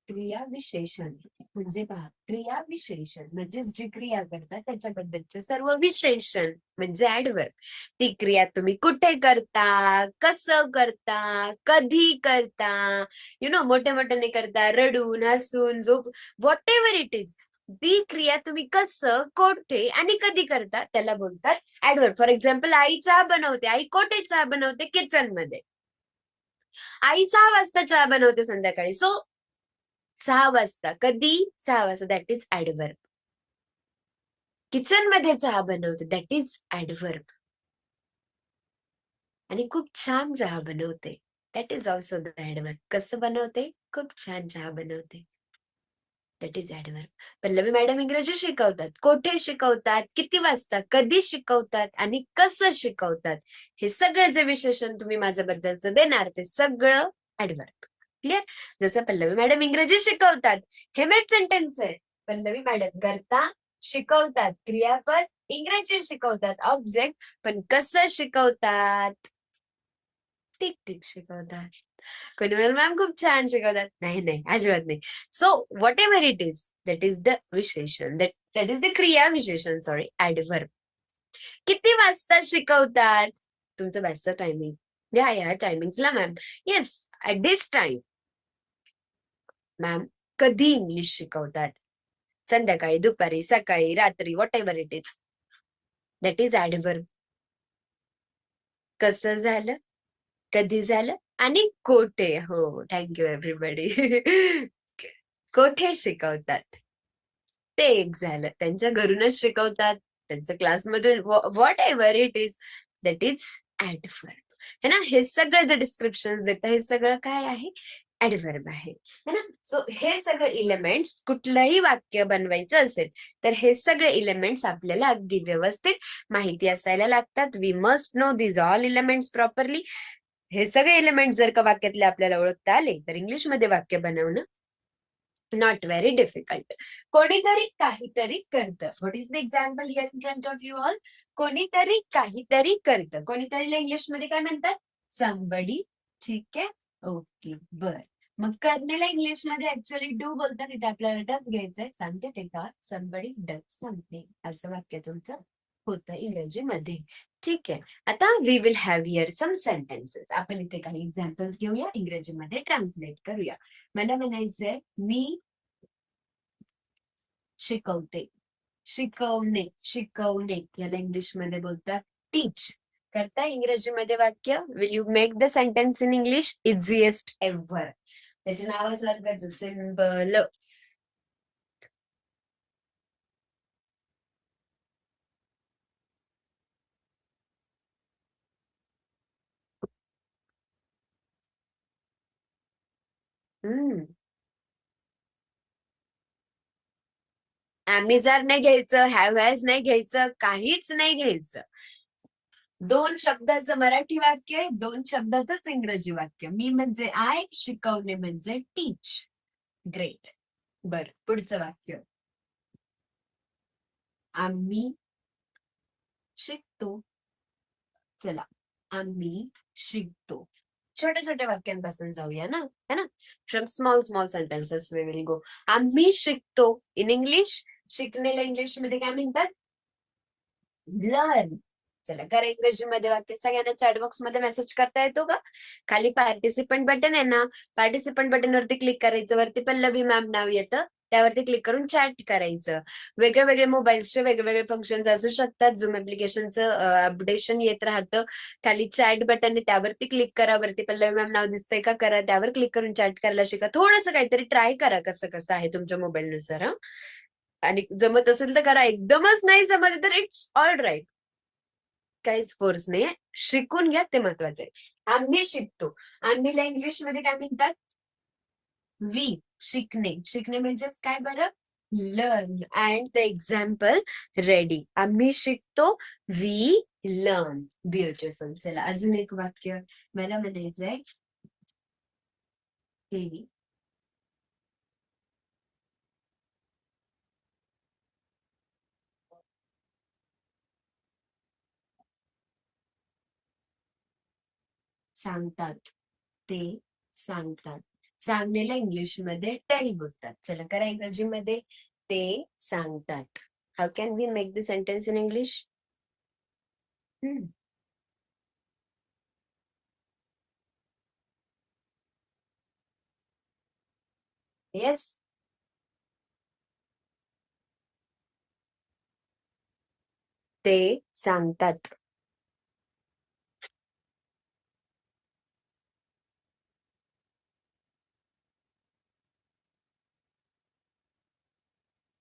क्रिया विशेषण म्हणजे पहा, क्रिया विशेषण म्हणजे जी क्रिया करतात त्याच्याबद्दलचे सर्व विशेषण म्हणजे ऍडवर्ब. ती क्रिया तुम्ही कुठे करता, कसं करता, कधी करता, मोठ्या मोठ्याने करता, रडून, हसून, झोप, व्हॉट एव्हर इट इज. ती क्रिया तुम्ही कसं, कोठे आणि कधी करता त्याला बोलतात ऍडवर्ब. फॉर एक्झाम्पल, आई चहा बनवते, आई कोठे चहा बनवते, किचन मध्ये. आई 6 वाजता चहा बनवते संध्याकाळी, सो 6 वाजता, कधी, 6 वाजता, दॅट इज ऍडवर्ब. किचन मध्ये चहा बनवते, दॅट इज ऍडवर्ब. आणि खूप छान चहा बनवते, that is also the adverb. कसं बनवते, खूप छान चहा बनवते, that is adverb. Pallavi madam इंग्रजी शिकवतात, कोठे शिकवतात, किती वाजता, कधी शिकवतात आणि कसं शिकवतात, हे सगळं जे विशेषण तुम्ही माझ्याबद्दलचं देणार ते सगळं ऍडवर्ब. क्लिअर? जसं पल्लवी मॅडम इंग्रजी शिकवतात, हे मेन सेंटेन्स आहे. पल्लवी मॅडम करता शिकवतात, क्रियापद इंग्रजी शिकवतात, ऑब्जेक्ट पण कसं शिकवतात? ठीक ठीक शिकवतात. कोणी म्हणेल मॅम खूप छान शिकवतात. नाही नाही, अजिबात नाही. So what ever it is, that is the विशेषण, दॅट इज द क्रिया विशेषण, सॉरी, ऍडव्हर्ब. किती वाजता शिकवतात? तुमचं बॅचचं टायमिंग. या टायमिंगला ma'am. Yes, at this time. Ma'am कधी इंग्लिश शिकवतात? संध्याकाळी, दुपारी, सकाळी, रात्री, what ever it is, that is adverb. कसं झालं, कधी झालं आणि कोठे. हो, थँक्यू एव्हरीबडी. कोठे शिकवतात ते एक झालं. त्यांच्या घरूनच शिकवतात, त्यांच्या क्लासमधून, what ever it is, that is adverb. है ना? हे सगळं जे डिस्क्रिप्शन देतं हे सगळं काय आहे? ऍडव्हर्ब आहे. है ना? सो हे सगळे इलेमेंट्स, कुठलंही वाक्य बनवायचं असेल तर हे सगळे इलेमेंट्स आपल्याला अगदी व्यवस्थित माहिती असायला लागतात. We must know this all elements properly. हे सगळे एलिमेंट जर का वाक्यातले आपल्याला ओळखता आले तर इंग्लिशमध्ये वाक्य बनवणं नॉट व्हेरी डिफिकल्ट. कोणीतरी काहीतरी करतं. What is the example here in front of you all? कोणीतरी काहीतरी करतं. कोणीतरीला इंग्लिशमध्ये काय म्हणतात? समबडी. ठीक आहे, ओके, बर. मग करण्याला इंग्लिशमध्ये ऍक्च्युअली डू बोलतात, तिथे आपल्याला डस घ्यायचंय. सांगते ते का? समबडी डज समथिंग असं वाक्य तुमचं होतं इंग्रजीमध्ये. ठीक आहे. आता we will have here some sentences. आपण इथे काही एक्झाम्पल्स घेऊया, इंग्रजीमध्ये ट्रान्सलेट करूया. मला म्हणायचंय मी शिकवते. शिकवणे, शिकवणे याला इंग्लिशमध्ये बोलतात टीच. करता इंग्रजीमध्ये वाक्य. Will you make the sentence in English? Easiest ever. त्याच्या नावासारखंच, सिम्पल. आम्ही जर नाही घ्यायचं, हॅव हॅज नाही घ्यायचं, काहीच नाही घ्यायचं. दोन शब्दाचं मराठी वाक्य आहे, दोन शब्दाचंच इंग्रजी वाक्य. मी म्हणजे आय, शिकवणे म्हणजे टीच. ग्रेट. बर, पुढचं वाक्य. आम्ही शिकतो. चला, आम्ही शिकतो. छोट्या छोट्या वाक्यांपासून जाऊया ना, है ना? From small small sentences we will go. आम्ही शिकतो. इन इंग्लिश, शिकण्याला इंग्लिश मध्ये काय म्हणतात? लर्न. चला, करा इंग्रजीमध्ये वाक्य. सगळ्यांना चॅटबॉक्स मध्ये मेसेज करता येतो का? खाली पार्टिसिपंट बटन आहे ना, पार्टिसिपंट बटन वरती क्लिक करायचं. वरती पल्लवी मॅम नाव येतं, त्यावरती क्लिक करून चॅट करायचं. वेगळे वेगळे मोबाईल्सचे वेगवेगळे फंक्शन असू शकतात. झूम ऍप्लिकेशनचं अपडेशन येत राहतं. खाली चॅट बटन आहे, त्यावरती क्लिक करा. वरती पल्लवी मॅम नाव दिसतंय का? करा. त्यावर क्लिक करून चॅट करायला शिका. थोडंसं काहीतरी ट्राय करा, कसं कसं आहे तुमच्या मोबाईलनुसार. आणि जमत असेल तर करा, एकदमच नाही जमत तर इट्स ऑल राईट. काहीच फोर्स नाहीये, शिकून घ्या, ते महत्वाचं आहे. आम्ही शिकतो. आम्हीला इंग्लिशमध्ये काय म्हणतात? वी. शिकणे. शिकणे म्हणजेच काय बरं? Learn. And the example ready. आम्ही शिकतो, वी लर्न. ब्युटिफुल. चला, अजून एक वाक्य मला म्हणायचंय. हे सांगतात. ते सांगतात. सांगण्याला इंग्लिशमध्ये टेल बोलतात. चला, करा इंग्रजीमध्ये. ते सांगतात. How can we make the sentence in English? Yes. ते सांगतात.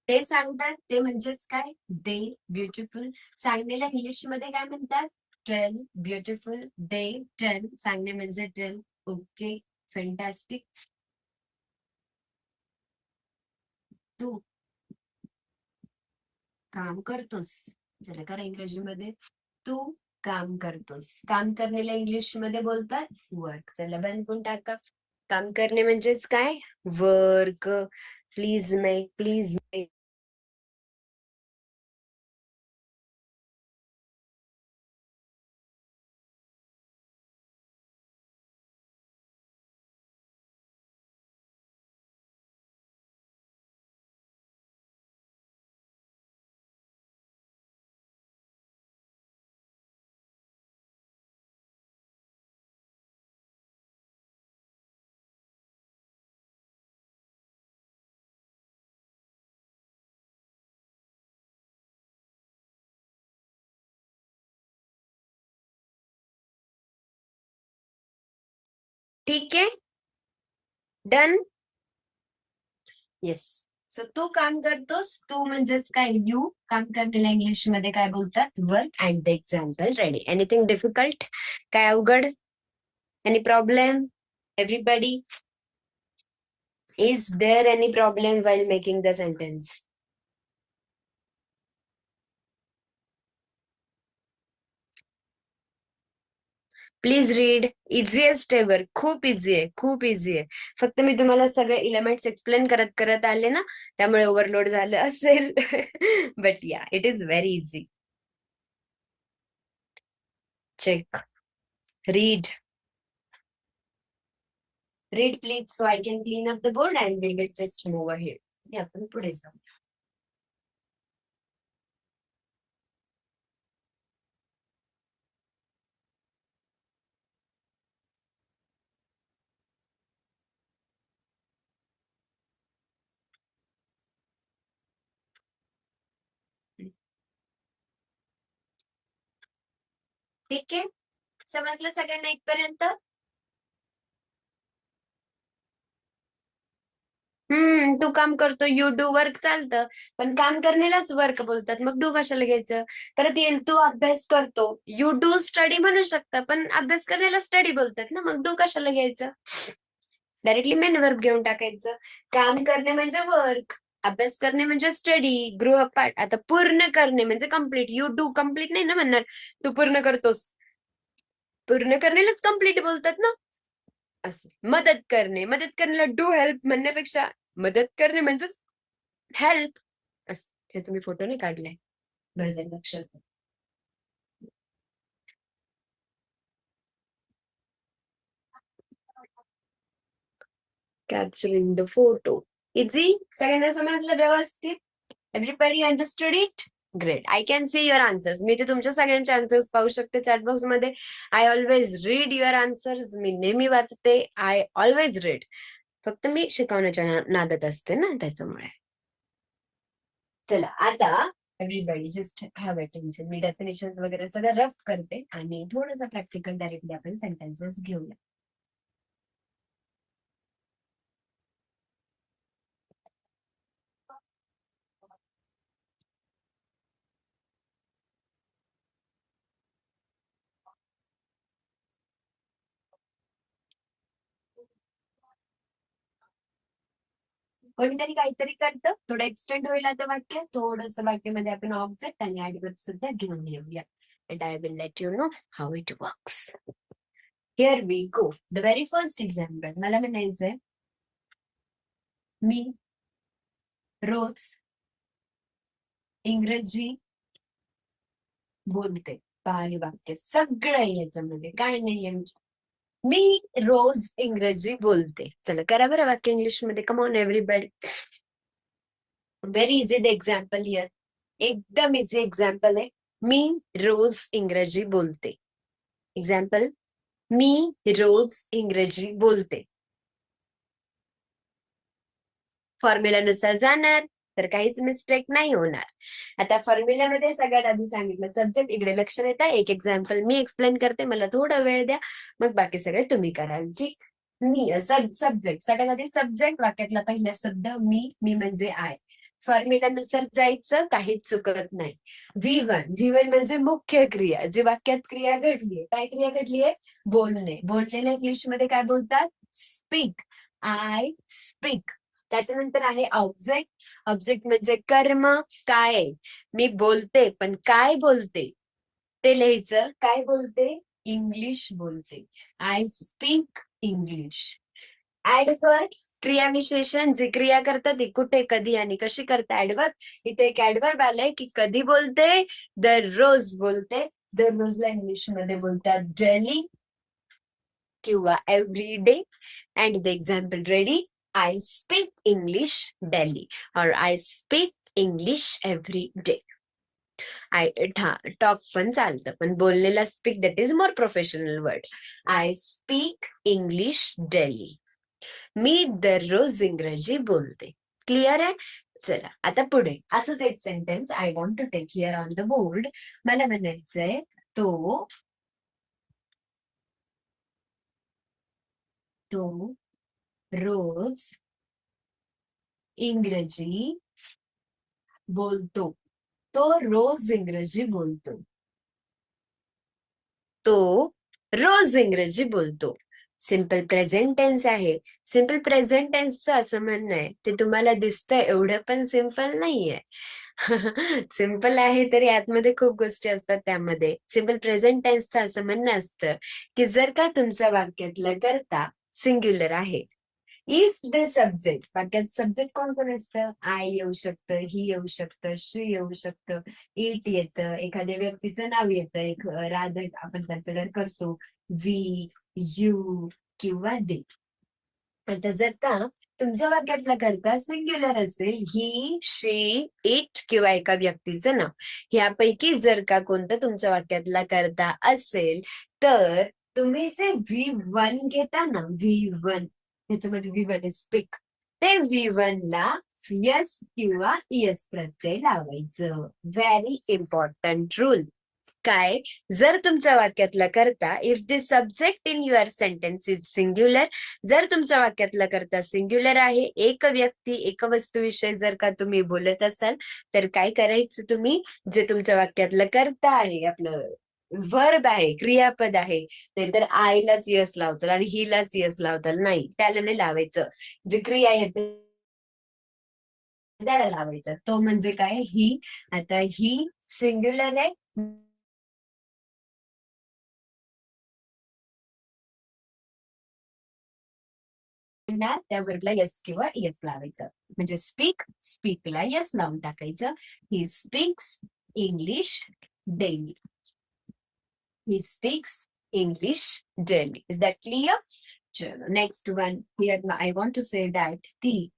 ते सांगतात. ते म्हणजेच काय? दे. ब्युटिफुल. सांगण्याला इंग्लिश मध्ये काय म्हणतात? टेल. ब्युटिफुल. They tell. सांगणे म्हणजे टेल. Okay, fantastic. तू काम करतोस. चला, करा इंग्रजीमध्ये. तू काम करतोस. काम करण्याला इंग्लिश मध्ये बोलतात वर्क. चला, बंद करून टाका. काम करणे म्हणजेच काय? Work. Please make, please make. ठीक आहे, डन. येस. सो तू काम करतोस, तू म्हणजेच काय? यू. काम करण्याला इंग्लिश मध्ये काय बोलतात? Work. And the example ready. Anything difficult? काय अवघड? Any problem? Everybody, is there any problem while making the sentence? Please read. Easiest ever. खूप इझी आहे, खूप इझी आहे. फक्त मी तुम्हाला सगळे एलिमेंट्स एक्सप्लेन करत करत आले ना, त्यामुळे ओव्हरलोड झालं असेल. But yeah, it is very easy. Check. Read. Read please, so I can clean up the board and we will just move ahead. आपण पुढे जाऊ. ठीक आहे, समजलं सगळ्यांना इथपर्यंत? तू काम करतो, यू डू वर्क चालतं, पण काम करण्यालाच वर्क बोलतात. मग डू कशाला घ्यायचं? परत येईल तू अभ्यास करतो, यू डू स्टडी म्हणू शकता, पण अभ्यास करण्याला स्टडी बोलतात ना, मग डू कशाला घ्यायचं? डायरेक्टली मेन वर्ब घेऊन टाकायचं. काम करणे म्हणजे वर्क, अभ्यास करणे म्हणजे स्टडी, गृह पाठ. आता पूर्ण करणे म्हणजे कम्प्लीट. यू डू कम्प्लीट नाही ना म्हणणार, तू पूर्ण करतोस. पूर्ण करण्यालाच कम्प्लीट बोलतात ना. असं. मदत करणे, मदत करण्याला डू हेल्प म्हणण्यापेक्षा मदत करणे म्हणजेच हेल्प. असं. हे तुम्ही फोटो नाही काढलाय, गरजेचं लक्षात. Capturing the photo. इझी. सगळ्यांना समजलं व्यवस्थित? Everybody understood it? Great. I can see your answers. मी ते तुमच्या सगळ्यांचे आन्सर्स पाहू शकते चॅटबॉक्स मध्ये. I always read your answers. मी नेहमी वाचते. I always read. फक्त मी शिकवण्याच्या नादात असते ना, त्याच्यामुळे. चला आता एव्हरीबडी जस्ट हॅव अटेन्शन. मी डेफिनेशन वगैरे सगळं रफ करते आणि थोडंसं प्रॅक्टिकल डायरेक्टली आपण सेंटेन्सेस घेऊया. कोणीतरी काहीतरी करतं, थोडं एक्सटेंड होईल आता वाक्य. थोडंसं वाक्यामध्ये आपण ऑब्जेक्ट आणि ऍडवर्ब सुद्धा घेऊन येऊया. And I will let you know how it works. Here we go. The very first example. मला म्हणायचंय, मी रोज इंग्रजी बोलते. पहा हे वाक्य सगळं आहे याच्यामध्ये, काय नाहीये. मी रोज इंग्रजी बोलते. चला करा बरं वाक्य इंग्लिश मध्ये. Come on everybody. Very easy the example here. एकदम इझी एक्झाम्पल आहे. मी रोज इंग्रजी बोलते. एक्झाम्पल, मी रोज इंग्रजी बोलते. फॉर्म्युलानुसार जाणार तर काहीच मिस्टेक नाही होणार. आता फॉर्म्युलामध्ये सगळ्यात आधी सांगितलं सब्जेक्ट. इकडे लक्ष देता. एक एक्झाम्पल मी एक्सप्लेन करते, मला थोडा वेळ द्या, मग बाकी सगळे तुम्ही कराल. जी. मी सब्जेक्ट. सगळ्यात आधी सब्जेक्ट. वाक्यातला पहिला शब्द मी म्हणजे आय. फॉर्म्युलानुसार जायचं, काहीच चुकत नाही. V1 म्हणजे मुख्य क्रिया, जी वाक्यात क्रिया घडलीये. काय क्रिया घडलीये? बोलणे. बोललेल्या इंग्लिश मध्ये काय बोलतात? स्पीक. I speak. त्याच्यानंतर आहे ऑब्जेक्ट. ऑब्जेक्ट म्हणजे कर्म. काय? मी बोलते, पण काय बोलते ते लिहायचं. काय बोलते? इंग्लिश बोलते. I speak English. ऍडवर्ब क्रियाविशेषण, जी क्रिया करतात ती कुठे, कधी आणि कशी करता. ऍडवर्ब, इथे एक ऍडवर्ब आलंय की कधी बोलते, दररोज बोलते. दररोजला इंग्लिश मध्ये बोलतात डेली किंवा every day. And the example ready, I speak English daily और I speak English every day. I talk पण चालतं, पण बोललेला speak that is more professional word. I speak English daily. मी दररोज इंग्रजी बोलते. क्लिअर आहे. चला आता पुढे असंच एक sentence I want to take here on the board. मला म्हणायचंय तो रोज इंग्रजी बोलतो. तो रोज इंग्रजी बोलतो. तो रोज इंग्रजी बोलतो. सिंपल प्रेझेंट टेन्स आहे. सिंपल प्रेझेंट टेन्सचं असं म्हणणं आहे, ते तुम्हाला दिसतंय एवढं पण सिंपल नाहीये. सिंपल आहे तरी आतमध्ये खूप गोष्टी असतात त्यामध्ये. सिंपल प्रेझेंट टेन्सचं असं म्हणणं असतं की जर का तुमच्या वाक्यातलं कर्ता सिंग्युलर आहे, इफ द सब्जेक्ट, वाक्यात सब्जेक्ट कोण कोण असतं, आय येऊ शकतं, ही येऊ शकतं, शी येऊ शकतं, इट येतं, एखाद्या व्यक्तीचं नाव येतं, एक राधा आपण कन्सिडर करतो, वी, यू किंवा दे. आता जर का तुमच्या वाक्यातला कर्ता सिंग्युलर असेल, ही, शी, इट किंवा एका व्यक्तीचं नाव, यापैकी जर का कोणतं तुमच्या वाक्यातला कर्ता असेल, तर तुम्ही जे V1 घेता ना, V1, त्याच्यामध्ये V1 स्पीक, ते V1 ला यस किंवा यस प्रत्यय लावायचं. Very important rule. काय, जर तुमच्या वाक्यातला कर्ता, if the subject in your sentence is singular, जर तुमच्या वाक्यातला कर्ता सिंग्युलर आहे, एक व्यक्ती एक वस्तूविषयी जर का तुम्ही बोलत असाल, तर काय करायचं तुम्ही, जे तुमच्या वाक्यातलं कर्ता आहे, आपलं वर्ब आहे, क्रियापद आहे, नाहीतर आयलाच यस लावताल आणि हिलाच यस लावताल, नाही, त्याला नाही लावायचं. जे क्रिया येते त्याला लावायचं. तो म्हणजे काय, ही. आता ही सिंग्युलर आहे ना, त्या वर्डला यस किंवा यस लावायचं. म्हणजे स्पीक, स्पीकला यस लावून टाकायचं. He speaks English daily. He speaks English daily. Is that clear? चलो next one. Here I want to say that ती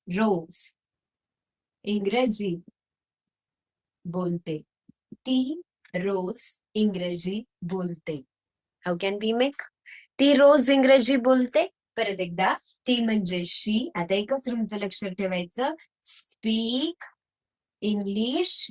रोज इंग्रजी बोलते. ती रोज इंग्रजी बोलते. How can be make? ती रोज इंग्रजी बोलते. परत एकदा, ती म्हणजे शी. आता एकच तुमचं लक्षात ठेवायचं, स्पीक इंग्लिश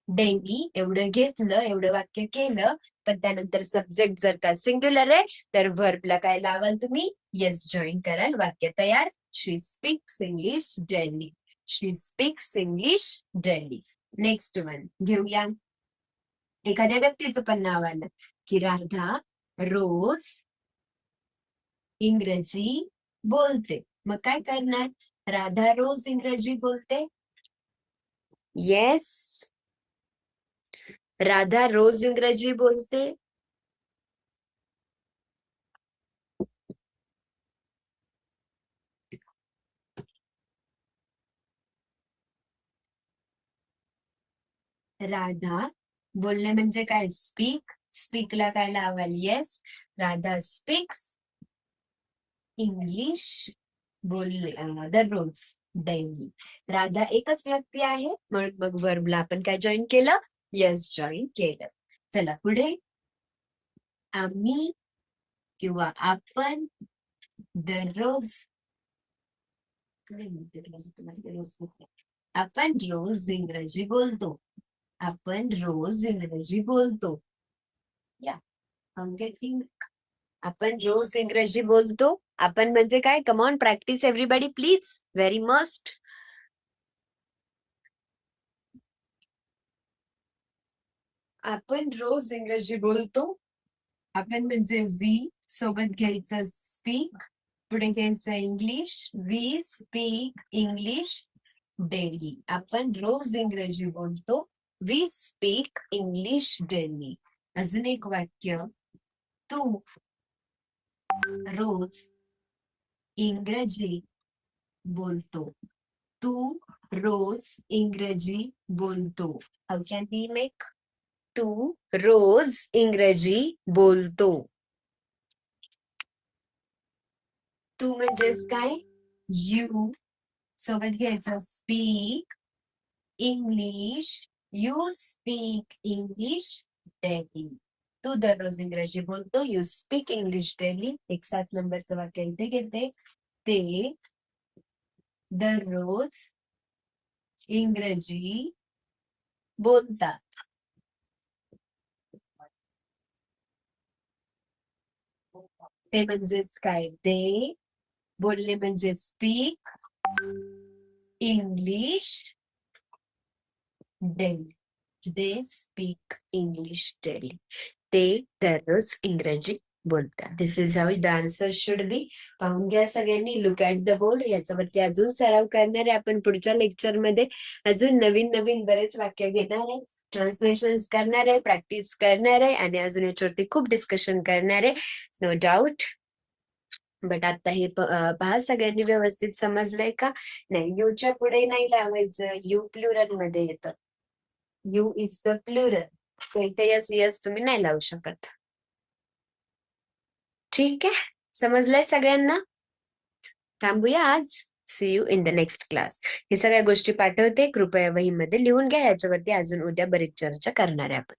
डेली एवढं घेतलं, एवढं वाक्य केलं, पण त्यानंतर सब्जेक्ट जर का सिंग्युलर आहे, तर व्हर्बला काय लावाल तुम्ही, येस जॉईन कराल. वाक्य तयार. She speaks English daily. She speaks English daily. Next one घेऊया. एखाद्या व्यक्तीचं पण नाव आलं की राधा रोज इंग्रजी बोलते. मग काय करणार, राधा रोज इंग्रजी बोलते. येस, राधा रोज इंग्रजी बोलते. राधा बोलणे म्हणजे काय, स्पीक. स्पीकला काय लावाल, येस. राधा स्पीक्स इंग्लिश बोलणे दररोज डेली. राधा एकच व्यक्ती आहे, म्हणून मग वर्बला आपण काय जॉईन केलं, येस जॉईन केलं. चला पुढे, आम्ही किंवा आपण दररोज, आपण रोज इंग्रजी बोलतो. आपण रोज इंग्रजी बोलतो. या गेटिंग. आपण रोज इंग्रजी बोलतो. आपण म्हणजे काय, come on practice everybody please, very must. आपण रोज इंग्रजी बोलतो. आपण म्हणजे वी, सोबत घ्यायचं स्पीक, पुढे घ्यायचं English. We speak English daily. आपण रोज इंग्रजी बोलतो. We speak English daily. अजून एक वाक्य, तू रोज इंग्रजी बोलतो. तू रोज इंग्रजी बोलतो. How can we make? तू रोज इंग्रजी बोलतो. तू म्हणजेच काय? यू सोबत घ्यायचं speak English. You speak English daily. तू दररोज इंग्रजी बोलतो. You speak English daily. एक 7 नंबरचं वाक्य इथे घेते. ते दररोज इंग्रजी बोलतात. ते म्हणजेच काय? ते बोलणे म्हणजे speak English daily. They speak English daily. ते दररोज इंग्रजी बोलतात. This is how the answer should be. पाहून घ्या सगळ्यांनी. Look at the board. याच्यावरती अजून सराव करणार आहे आपण पुढच्या लेक्चर मध्ये. अजून नवीन नवीन बरेच वाक्य घेणार आहे, ट्रान्सलेशन करणार आहे, प्रॅक्टिस करणार आहे आणि अजून याच्यावरती खूप डिस्कशन करणार आहे. No doubt. बट आता हे पहा सगळ्यांनी व्यवस्थित समजलंय का? नाही, यूच्या पुढे नाही लावायचं. यू प्लुरल मध्ये येतं. You is the plural. So इथे यस यस तुम्ही नाही लावू शकत. ठीक आहे, समजलंय सगळ्यांना? थांबूया आज. See you in the next class. हे सगळ्या गोष्टी पाठवते, कृपया वहीमध्ये लिहून घ्या. याच्यावरती अजून उद्या बरीच चर्चा करणार आहे आपण.